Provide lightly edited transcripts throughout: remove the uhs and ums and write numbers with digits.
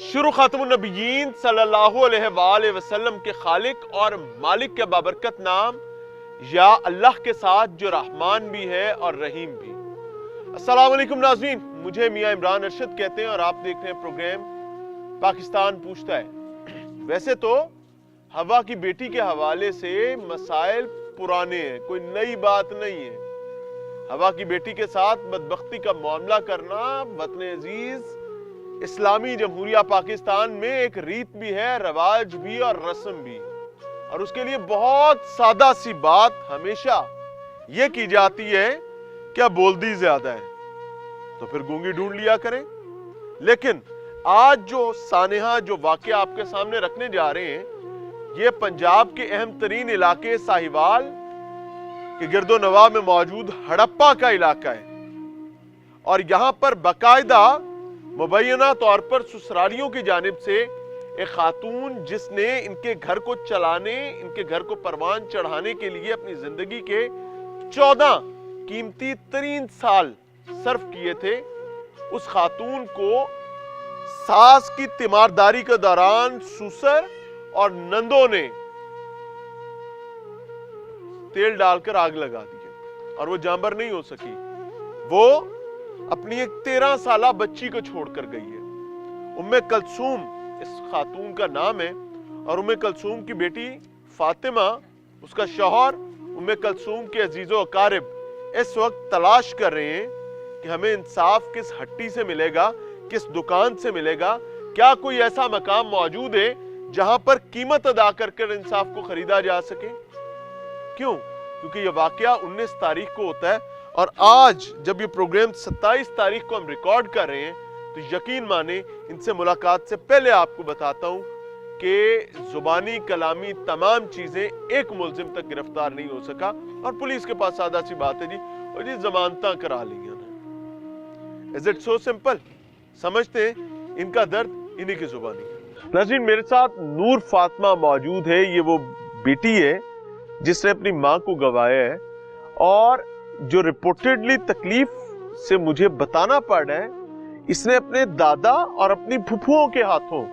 शुरू खातमुन नबिय्यीन सल्लल्लाहु अलैहि वसल्लम के खालिक और मालिक के बाबरकत नाम या अल्लाह के साथ जो रहमान भी है और रहीम भी। अस्सलाम वालेकुम नाज़रीन, मुझे मियां इमरान अरशद कहते हैं और आप देख रहे हैं प्रोग्राम पाकिस्तान पूछता है। वैसे तो हवा की बेटी के हवाले से मसाइल पुराने हैं, कोई नई बात नहीं है। हवा की बेटी के साथ बदबख्ती का मामला करना वतन अजीज इस्लामी जमहूरिया पाकिस्तान में एक रीत भी है, रवाज भी और रस्म भी। और उसके लिए बहुत सादा सी बात हमेशा ये की जाती है क्या बोलदी ज्यादा है तो फिर गूंगी ढूंढ लिया करें। लेकिन आज जो सानेहा जो वाकया आपके सामने रखने जा रहे हैं, ये पंजाब के अहम तरीन इलाके साहिवाल के गिरदो नवाह में मौजूद हड़प्पा का इलाका है। और यहां पर बाकायदा मुबैना तौर पर ससुरालियों की जानिब से एक खातून जिसने इनके घर को चलाने, इनके घर को परवान चढ़ाने के लिए अपनी जिंदगी के 14 कीमती तरीन साल सर्फ किए थे, उस खातून को सास की तीमारदारी के दौरान सुसर और नंदों ने तेल डालकर आग लगा दी और वो जानबर नहीं हो सकी। वो अपनी एक 13 साला बच्ची को छोड़कर गई है। उम्मे कलसूम इस खातून का नाम है और उम्मे कलसूम की बेटी फातिमा, उसका शौहर उम्मे कलसूम के अजीजो अकारिब इस वक्त तलाश कर रहे हैं कि हमें इंसाफ किस हट्टी से मिलेगा, किस दुकान से मिलेगा। क्या कोई ऐसा मकाम मौजूद है जहां पर कीमत अदा कर इंसाफ को खरीदा जा सके। क्यों? क्योंकि यह वाकया 19 तारीख को होता है और आज जब ये प्रोग्राम 27 तारीख को हम रिकॉर्ड कर रहे हैं तो यकीन माने इनसे मुलाकात से पहले आपको बताता हूं कि जुबानी कलामी तमाम चीजें एक मुलजिम तक गिरफ्तार नहीं हो सका और पुलिस के पास सादा सी बात है जी, और जी जमानता करा ली है। Is it so simple? समझते हैं इनका दर्द इन्हीं की जुबानी है। नाज़रीन, मेरे साथ नूर फातिमा मौजूद है। ये वो बेटी है जिसने अपनी मां को गंवाया है और जो रिपोर्टेडली तकलीफ से मुझे बताना पड़ रहा है, इसने अपने दादा और अपनी फुफुओं के हाथों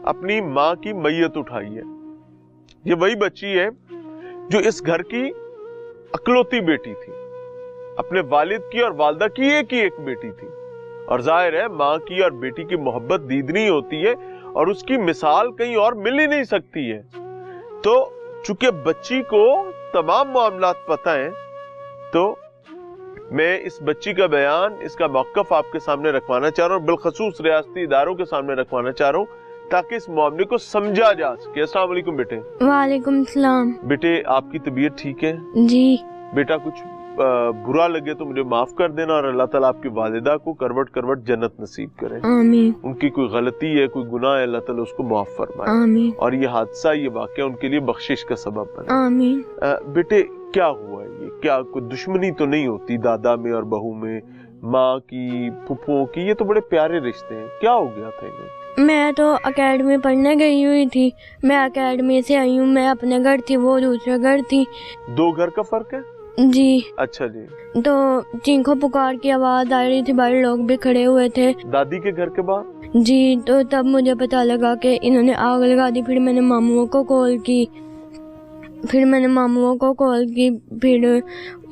अपनी मां की मैयत उठाई है। ये वही बच्ची है जो इस घर की अकलौती बेटी थी। अपने वालिद की और वालदा की एक बेटी थी और जाहिर है मां की और बेटी की मोहब्बत दीदनी होती है और उसकी मिसाल कहीं और मिल ही नहीं सकती है। तो चूंकि बच्ची को तमाम मामलात पता है, तो मैं इस बच्ची का बयान, इसका मौक़िफ़ आपके सामने रखवाना चाह रहा हूँ, बिलखसूस रियासती इदारों के सामने रखवाना चाह रहा हूँ ताकि इस मामले को समझा जा सके। अस्सलाम वालेकुम बेटे। वालेकुम सलाम। बेटे, आपकी तबीयत ठीक है? जी। बेटा, कुछ बुरा लगे तो मुझे माफ कर देना और अल्लाह ताला आपकी वालिदा को करवट करवट जन्नत नसीब करे। आमीन। उनकी कोई गलती है, कोई गुनाह है, अल्लाह ताला उसको माफ फरमाए। आमीन। और ये हादसा, ये वाकया उनके लिए बख्शिश का सबब बने। आमीन। बेटे, क्या हुआ ये? क्या कोई दुश्मनी तो नहीं होती दादा में और बहू में, माँ की, फुफुओं की? ये तो बड़े प्यारे रिश्ते हैं। क्या हो गया था इन्हें? मैं तो अकेडमी पढ़ने गई हुई थी। मैं अकेडमी से आई हूँ, मैं अपने घर थी, वो दूसरे घर थी। 2 घर का फर्क है? जी। अच्छा जी। तो चीखों पुकार की आवाज आ रही थी, बड़े लोग भी खड़े हुए थे दादी के घर के बाहर। जी। तो तब मुझे पता लगा कि इन्होंने आग लगा दी। फिर मैंने मामुओं को कॉल की, फिर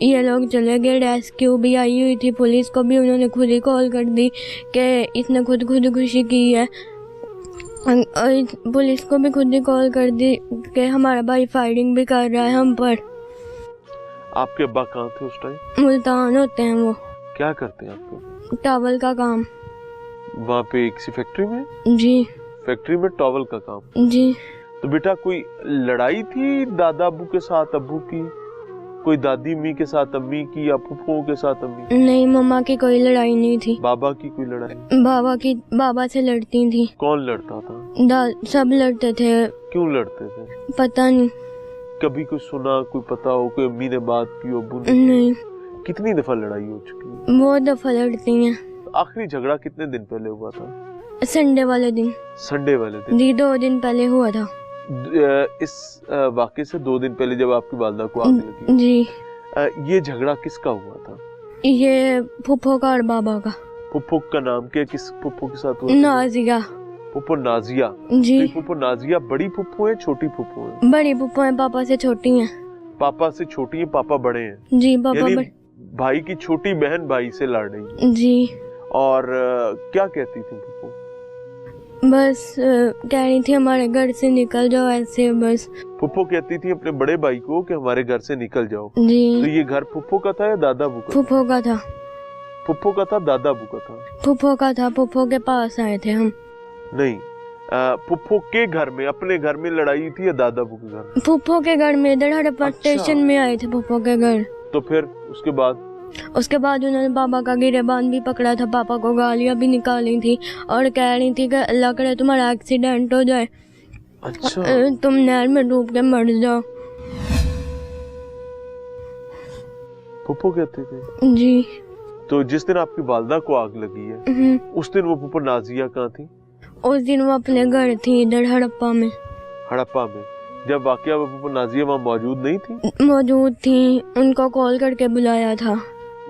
ये लोग चले गए। रेस्क्यू भी आई हुई थी, पुलिस को भी उन्होंने खुद ही कॉल कर दी कि इसने खुदकुशी की है। पुलिस को भी खुद ही कॉल कर दी कि हमारा भाई फायरिंग भी कर रहा है हम पर। आपके अब्बा कहाँ थे उस टाइम? मुल्तान होते हैं वो। क्या करते हैं आपके? टॉवल का काम। वहाँ पे किसी फैक्ट्री में? जी। फैक्ट्री में टॉवल का काम? जी। तो बेटा, कोई लड़ाई थी दादा अब्बू के साथ अब्बू की? कोई दादी अम्मी के साथ अम्मी की या फुफुओं के साथ अम्मी? नहीं, मम्मा की कोई लड़ाई नहीं थी। बाबा की कोई लड़ाई? बाबा से लड़ती थी। कौन लड़ता था? सब लड़ते थे। क्यों लड़ते थे? पता नहीं। कभी कोई सुना, कोई पता हो, कोई अम्मी ने बात की हो, अब्बू ने? नहीं। कितनी दफा लड़ाई हो चुकी है? बहुत दफा लड़ती हैं। आखिरी झगड़ा कितने दिन पहले हुआ था? संडे वाले दिन। संडे वाले दिन? जी, 2 दिन पहले हुआ था। इस वाकये से 2 दिन पहले जब आपकी वालिदा को आग लगी? जी। ये झगड़ा किसका हुआ था? ये फुफ्फो का और बाबा का। फुफ्फो का नाम क्या? किस फुफ्फो के साथ हुआ? नाजिया। फुप्पो नाजिया। जी। तो फुप्पो नाजिया बड़ी फुप्पो है, छोटी फुप्पो है? बड़ी फुप्पो है, पापा से छोटी हैं। पापा से छोटी है, पापा बड़े हैं? जी, पापा यानी भाई की छोटी बहन भाई से लड़ रही है। जी। और क्या कहती थी फुप्पो? बस कह रही थी हमारे घर से निकल जाओ, ऐसे बस। फुप्पो कहती थी अपने बड़े भाई को कि हमारे घर से निकल जाओ। जी। तो ये घर फुप्पो का था या दादा बू का? फुप्पो का था। फुप्पो का था, दादा बू का था? फुप्पो का था, फुप्पो के पास आए थे हम। नहीं, फुप्पो के घर में, अपने घर में लड़ाई थी या दादा बू के घर? फुप्पो के घर में, इधर हड़प्पा स्टेशन में आए थे फुप्पो के घर। तो फिर उसके बाद उन्होंने पापा का गिरेबान भी पकड़ा था, पापा को गालियां भी निकाली थी और कह रही थी कि अल्लाह करे तुम्हारा एक्सीडेंट हो जाए। अच्छा। तुम नहर में डूब के मर जाओ। फुप्पो कहते थे? जी। तो जिस दिन आपकी वालदा को आग लगी है, उस दिन वो फुप्पो नाजिया कहाँ थी? उस दिन वो अपने घर थी, इधर हड़प्पा में। हड़प्पा में? जब वाकया वो फुप्पो नाजिया वहाँ मौजूद नहीं थी? मौजूद थी, उनको कॉल करके बुलाया था।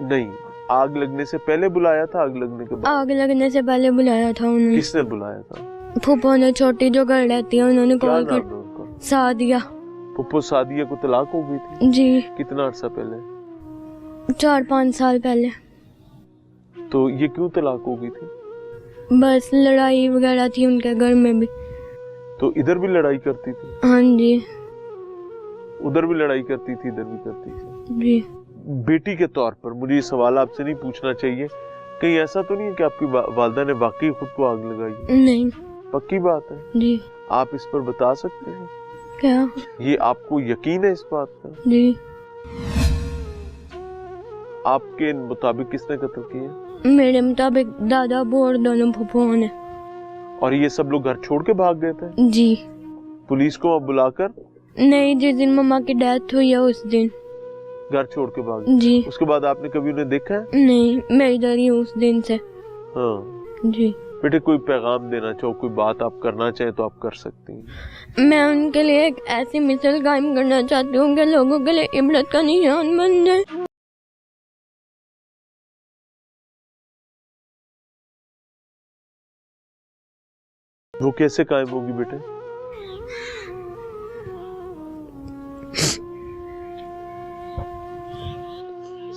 नहीं, आग लगने से पहले बुलाया था, आग लगने के बाद? आग लगने से पहले बुलाया था उन्होंने। किसने बुलाया था? फुप्पो ने, छोटी जो घर रहती है, उन्होंने कॉल कर। सादिया। फुप्पो सादिया को तलाक हो गई थी? जी। कितना अरसा पहले? 4-5 साल पहले। तो ये क्यों तलाक हो गई थी? बस लड़ाई वगैरह थी उनके घर में भी। तो इधर भी लड़ाई करती थी? हाँ जी। उधर भी लड़ाई करती थी, इधर भी करती थी? जी। बेटी के तौर पर मुझे ये सवाल आपसे नहीं पूछना चाहिए, कहीं ऐसा तो नहीं है कि आपकी वालदा ने वाकई खुद को आग लगाई? नहीं। पक्की बात है? जी। आप इस पर बता सकते हैं? क्या? ये आपको यकीन है इस बात का? जी। आपके मुताबिक किसने कत्ल किया? मेरे मुताबिक दादा अबू और दोनों फुप्पों ने। और ये सब लोग घर छोड़ के भाग गए थे? जी। पुलिस को बुलाकर? नहीं, जिस दिन मम्मा की डेथ हुई है उस दिन घर छोड़ के भाग? जी। उसके बाद आपने कभी उन्हें देखा है? नहीं, मैं इधर ही हूँ उस दिन से। हाँ जी। बेटे, कोई पैगाम देना चाहो, कोई बात आप करना चाहे तो आप कर सकती हैं। मैं उनके लिए एक ऐसी मिसाल कायम करना चाहती हूँ कि लोगों के लिए इबरत का निशान बन जाए। वो कैसे कायम होगी बेटे?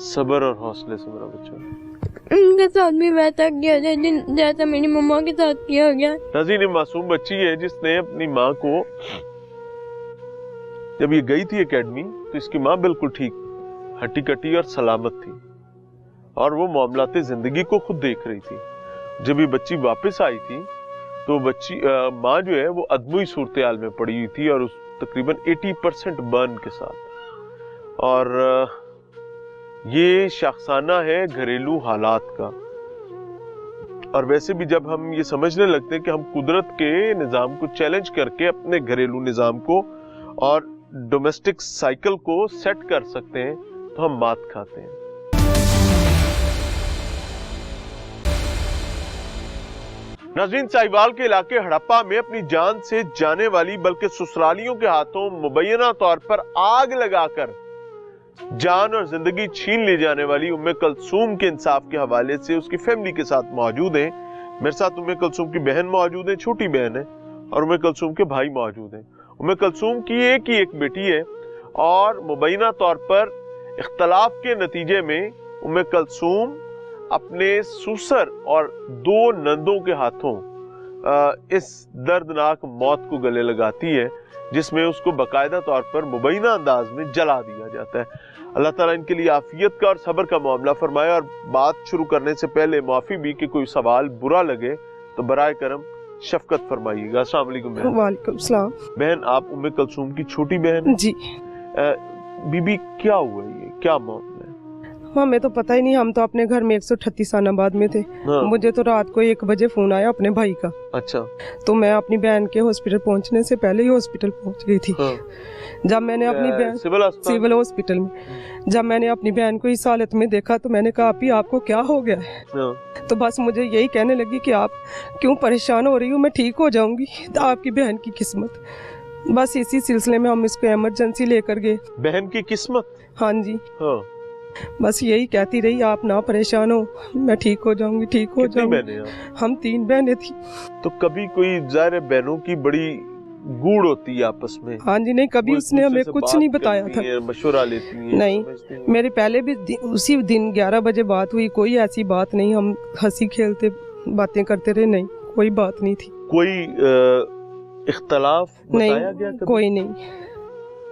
सब्र और हौसले से मेरा बच्चा। उनके साथ भी वैसा किया जाए जैसा मेरी मम्मा के साथ किया गया। नाज़रीन, एक मासूम बच्ची है जिसने अपनी माँ को, जब ये गई थी एकेडमी तो इसकी माँ बिल्कुल ठीक, हट्टी कट्टी और सलामत थी और वो मामलाते जिंदगी को खुद देख रही थी। जब ये बच्ची वापस आई थी तो बच्ची माँ जो है वो अदमुई सूरत हाल में पड़ी हुई थी और उस तकरीबन 80% बर्न के साथ। और ये शाखसाना है घरेलू हालात का। और वैसे भी जब हम ये समझने लगते हैं कि हम कुदरत के निज़ाम को चैलेंज करके अपने घरेलू निज़ाम को और डोमेस्टिक साइकिल को सेट कर सकते हैं तो हम मात खाते हैं। नाज़रीन, साहिवाल के इलाके हड़प्पा में अपनी जान से जाने वाली बल्कि ससुरालियों के हाथों मुबैना तौर पर आग लगाकर जान और जिंदगी छीन ली जाने वाली उम्मे कलसूम के इंसाफ के हवाले से उसकी फैमिली के साथ मौजूद हैं। मेरे साथ उम्मे कलसूम की बहन मौजूद है, छोटी बहन है, और उम्मे कलसूम के भाई मौजूद हैं। उम्मे कलसूम की एक ही एक बेटी है और मुबैना तौर पर इख्तलाफ के नतीजे में उम्मे कलसूम अपने ससुर और 2 नंदों के हाथों इस दर्दनाक मौत को गले लगाती है, जिसमें उसको बाकायदा तौर पर मुबैना अंदाज में जला दिया जाता है। अल्लाह ताला इनके लिए आफियत का और सब्र का मामला फरमाए। और बात शुरू करने से पहले माफी भी कि कोई सवाल बुरा लगे तो बराए करम शफकत फरमाइएगा। अस्सलाम वालेकुम बहन। वालेकुम सलाम। बहन, आप उम्मे कलसूम की छोटी बहन? जी। बीबी, क्या हुआ, ये क्या मामला है? हमें तो पता ही नहीं, हम तो अपने घर में 138 आनाबाद में थे। हाँ। मुझे तो रात को 1 बजे फोन आया अपने भाई का। अच्छा। तो मैं अपनी बहन के हॉस्पिटल पहुंचने से पहले ही हॉस्पिटल पहुंच गई थी। हाँ। जब मैंने अपनी बहन सिविल हॉस्पिटल में जब मैंने अपनी बहन को इस हालत में देखा तो मैंने कहा, आप ही आपको क्या हो गया है? हाँ। तो बस मुझे यही कहने लगी कि आप क्यों परेशान हो रही हो, मैं ठीक हो जाऊंगी, तो आपकी बहन की किस्मत। बस इसी सिलसिले में हम इसको इमरजेंसी लेकर गए। बहन की किस्मत? हाँ जी। हाँ। बस यही कहती रही आप ना परेशान हो, मैं ठीक हो जाऊंगी, ठीक हो कितनी जाऊंगी। बहनें आप? हम 3 बहनें थी। तो कभी कोई ज़ाहिर है बहनों की बड़ी गूढ़ होती है आपस में। हाँ जी, नहीं कभी वो एक उसने दूसरे हमें से कुछ बात नहीं बताया करती था। हैं, मशवरा लेती हैं, नहीं, समझती हैं। मेरे पहले भी उसी दिन 11 बजे बात हुई, कोई ऐसी बात नहीं, हम हंसी खेलते बातें करते रहे, नहीं कोई बात नहीं थी। कोई इख्तलाफ बताया गया नहीं, कभी? कोई नहीं,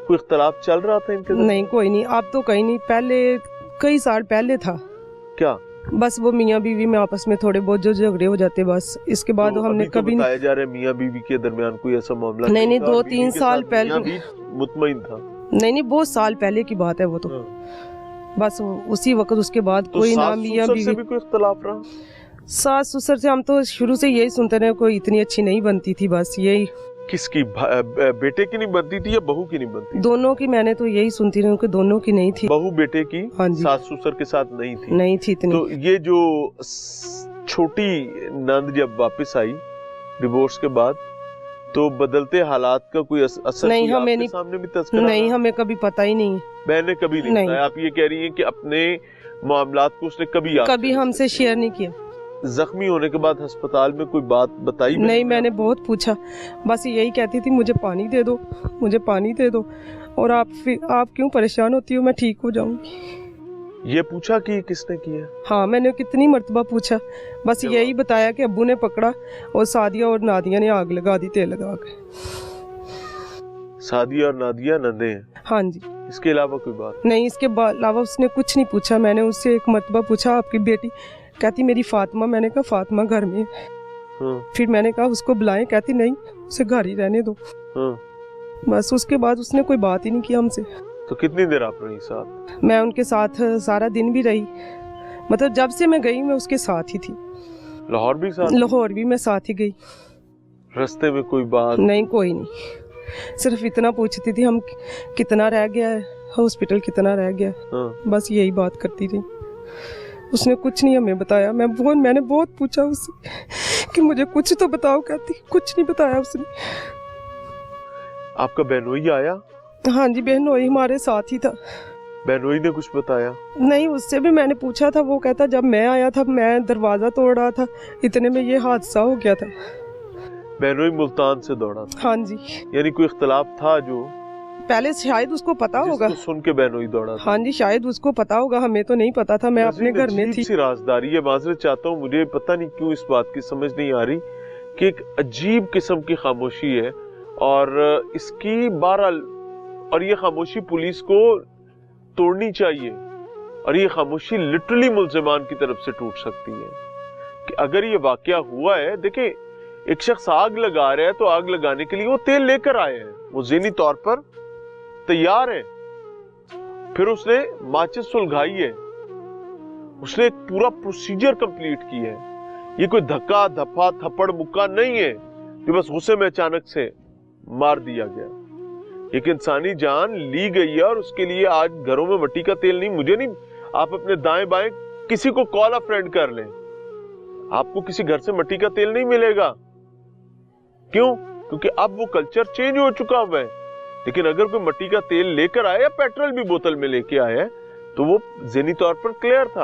कोई इख्तलाफ चल रहा था इनके दरमियान? नहीं कोई नहीं, अब तो कहीं नहीं, पहले कई साल पहले था। क्या बस वो मियाँ बीवी में आपस में थोड़े बहुत जो झगड़े हो जाते बस, इसके बाद तो हमने अभी तो कभी बताया जा रहा है मियाँ बीवी के दरमियान कोई ऐसा मामला नहीं, नहीं, था और 2-3 बीवी के साल साथ पहले- मियाँ भी मुतमईन था। नहीं, बहुत साल पहले की बात है वो तो। बस उसी वक्त उसके बाद तो कोई ना सास मियाँ ससुर से बीवी। भी कोई इख्तलाफ रहा? सास ससुर से हम तो शुरू से यही सुनते रहे, कोई इतनी अच्छी नहीं बनती थी, बस यही किसकी बेटे की नहीं बनती थी या बहू की नहीं बनती? दोनों की, मैंने तो यही सुनती रही हूँ कि दोनों की नहीं थी। बहू बेटे की हाँ जी। सास ससुर के साथ नहीं थी। नहीं थी इतनी। तो ये जो छोटी नंद जब वापस आई डिवोर्स के बाद, तो बदलते हालात का कोई असर नहीं, कोई हमें आपके नहीं- सामने भी तस्करा नहीं, रहा? हमें कभी पता ही नहीं है, मैंने कभी नहीं नहीं। बताया। आप ये कह रही हैं कि अपने मामलात को उसने कभी आपसे कभी हमसे शेयर नहीं किया। जख्मी होने के बाद अस्पताल में कोई बात बताई नहीं, मैंने बहुत पूछा, बस यही कहती थी मुझे पानी दे दो, मुझे पानी दे दो, और आप क्यों परेशान होती हो, मैं ठीक हो जाऊंगी। ये पूछा कि किसने किया? हाँ, मैंने कितनी मर्तबा पूछा, बस यही बताया कि अब्बू ने पकड़ा और सादिया और नादिया ने आग लगा दी तेल लगा के। सादिया और नादिया नंदे हैं, हाँ जी। इसके अलावा कोई बात? नहीं, इसके अलावा उसने कुछ नहीं पूछा। मैंने उससे एक मर्तबा पूछा आपकी बेटी, कहती मेरी फातिमा। मैंने कहा फातिमा घर में है। हाँ, फिर मैंने कहा उसको बुलाएं, कहती नहीं उसे घर ही रहने दो। हाँ। बस उसके बाद उसने कोई बात ही नहीं की हमसे। तो कितनी देर आप रही साथ? मैं उनके साथ सारा दिन भी रही, मतलब जब से मैं गई मैं उसके साथ ही थी। लाहौर भी साथ? लाहौर भी मैं साथ ही गई। रास्ते में कोई बात? नहीं, कोई नहीं, सिर्फ इतना पूछती थी हम कितना रह गया है, हॉस्पिटल कितना रह गया है, हाँ। बस यही बात करती रही। उसने कुछ नहीं हमें बताया। मैंने बहुत पूछा उससे कि मुझे कुछ तो बताओ, कहती कुछ नहीं बताया उसने। आपका बहनोई आया? हाँ जी, बहनोई हमारे साथ ही था। बहनोई ने कुछ बताया? नहीं, उससे भी मैंने पूछा था, वो कहता जब मैं आया था मैं दरवाजा तोड़ रहा था, इतने में ये हादसा हो गया था। बहनोई मुल्तान से दौड़ा था? हाँ जी। यानी कोई इख्तलाफ था जो पहले शायद उसको पता होगा। जिसको सुन के बहनोई दौड़ा था? हाँ जी, शायद उसको पता होगा, हमें तो नहीं पता था, मैं अपने घर में थी। सी राजदारी है, माजरत चाहता हूँ, मुझे पता नहीं क्यों इस बात की समझ नहीं आ रही कि एक अजीब किस्म की खामोशी है और इसकी बहरहाल, और ये खामोशी पुलिस को तोड़नी चाहिए, और ये खामोशी लिटरली मुल्जिमान की तरफ से टूट सकती है कि अगर ये वाकया हुआ है। देखिए, एक शख्स आग लगा रहा है तो आग लगाने के लिए वो तेल लेकर आए हैं, वो ज़हनी तौर पर तैयार है, फिर उसने माचिस सुलगाई है, उसने एक पूरा प्रोसीजर कंप्लीट किया है। ये कोई धक्का धप्पा थप्पड़ मुक्का नहीं है जो बस गुस्से में अचानक से मार दिया गया। एक इंसानी जान ली गई है और उसके लिए आज घरों में मिट्टी का तेल नहीं, मुझे नहीं, आप अपने दाएं बाएं किसी को कॉल अ फ्रेंड कर लें, आपको किसी घर से मिट्टी का तेल नहीं मिलेगा। क्यों? क्योंकि अब वो कल्चर चेंज हो चुका हुआ है। लेकिन अगर कोई मिट्टी का तेल लेकर आया या पेट्रोल भी बोतल में लेके आया है तो वो ज़हनी तौर पर क्लियर था।